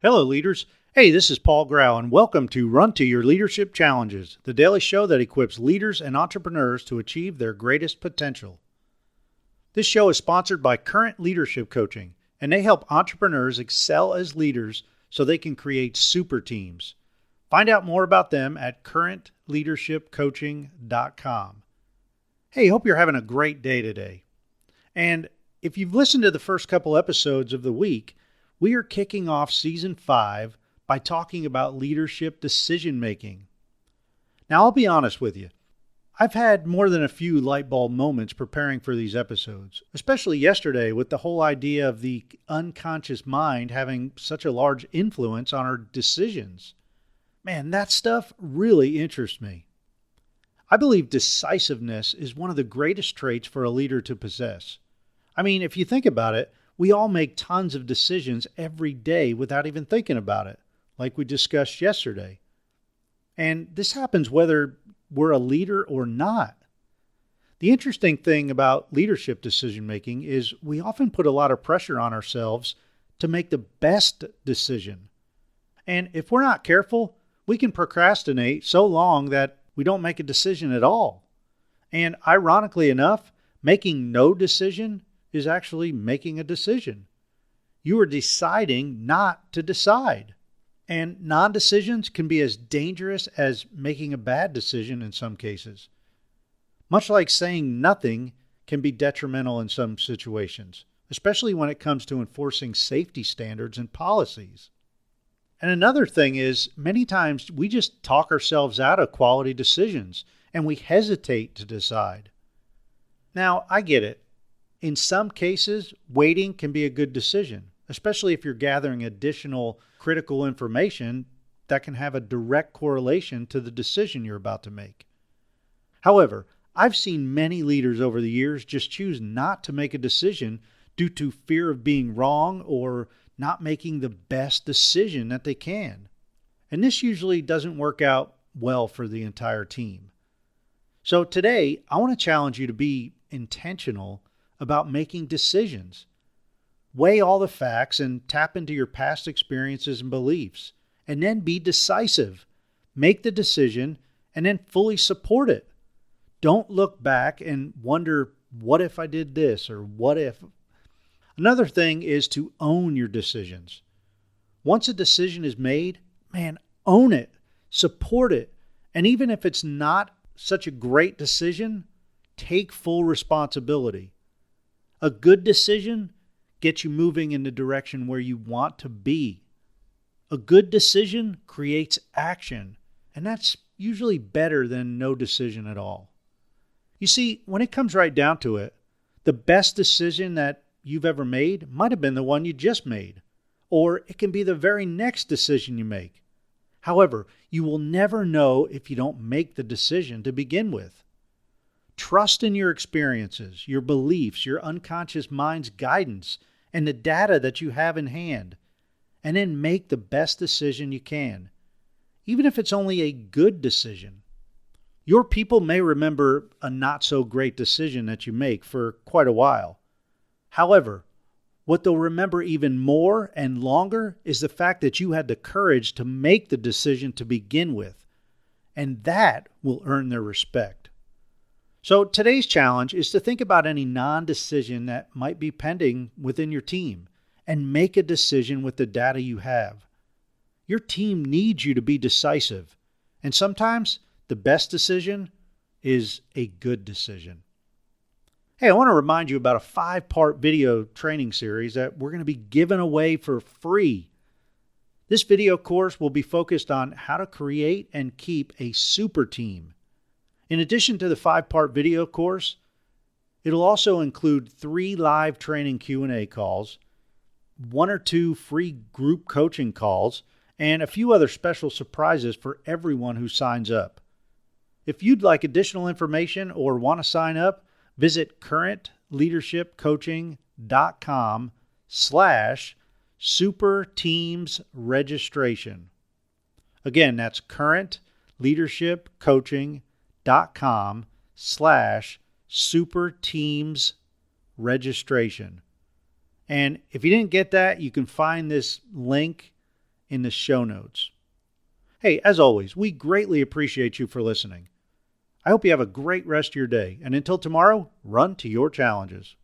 Hello, leaders. Hey, this is Paul Grau, and welcome to Run to Your Leadership Challenges, the daily show that equips leaders and entrepreneurs to achieve their greatest potential. This show is sponsored by Current Leadership Coaching, and they help entrepreneurs excel as leaders so they can create super teams. Find out more about them at currentleadershipcoaching.com. Hey, hope you're having a great day today. And if you've listened to the first couple episodes of the week, we are kicking off Season 5 by talking about leadership decision-making. Now, I'll be honest with you. I've had more than a few light bulb moments preparing for these episodes, especially yesterday with the whole idea of the unconscious mind having such a large influence on our decisions. Man, that stuff really interests me. I believe decisiveness is one of the greatest traits for a leader to possess. I mean, if you think about it, we all make tons of decisions every day without even thinking about it, like we discussed yesterday. And this happens whether we're a leader or not. The interesting thing about leadership decision-making is we often put a lot of pressure on ourselves to make the best decision. And if we're not careful, we can procrastinate so long that we don't make a decision at all. And ironically enough, making no decision is actually making a decision. You are deciding not to decide. And non-decisions can be as dangerous as making a bad decision in some cases. Much like saying nothing can be detrimental in some situations, especially when it comes to enforcing safety standards and policies. And another thing is, many times we just talk ourselves out of quality decisions and we hesitate to decide. Now, I get it. In some cases, waiting can be a good decision, especially if you're gathering additional critical information that can have a direct correlation to the decision you're about to make. However, I've seen many leaders over the years just choose not to make a decision due to fear of being wrong or not making the best decision that they can. And this usually doesn't work out well for the entire team. So today, I want to challenge you to be intentional about making decisions. Weigh all the facts and tap into your past experiences and beliefs, and then be decisive. Make the decision and then fully support it. Don't look back and wonder, what if I did this or what if? Another thing is to own your decisions. Once a decision is made, own it, support it, and even if it's not such a great decision, take full responsibility. A good decision gets you moving in the direction where you want to be. A good decision creates action, and that's usually better than no decision at all. You see, when it comes right down to it, the best decision that you've ever made might have been the one you just made, or it can be the very next decision you make. However, you will never know if you don't make the decision to begin with. Trust in your experiences, your beliefs, your unconscious mind's guidance, and the data that you have in hand, and then make the best decision you can, even if it's only a good decision. Your people may remember a not-so-great decision that you make for quite a while. However, what they'll remember even more and longer is the fact that you had the courage to make the decision to begin with, and that will earn their respect. So today's challenge is to think about any non-decision that might be pending within your team and make a decision with the data you have. Your team needs you to be decisive, and sometimes the best decision is a good decision. Hey, I want to remind you about a 5-part video training series that we're going to be giving away for free. This video course will be focused on how to create and keep a super team. In addition to the 5-part video course, it'll also include 3 live training Q&A calls, 1 or 2 free group coaching calls, and a few other special surprises for everyone who signs up. If you'd like additional information or want to sign up, visit currentleadershipcoaching.com/superteamsregistration. Again, that's currentleadershipcoaching.com/superteamsregistration. And if you didn't get that, you can find this link in the show notes. Hey, as always, we greatly appreciate you for listening. I hope you have a great rest of your day, and until tomorrow, run to your challenges.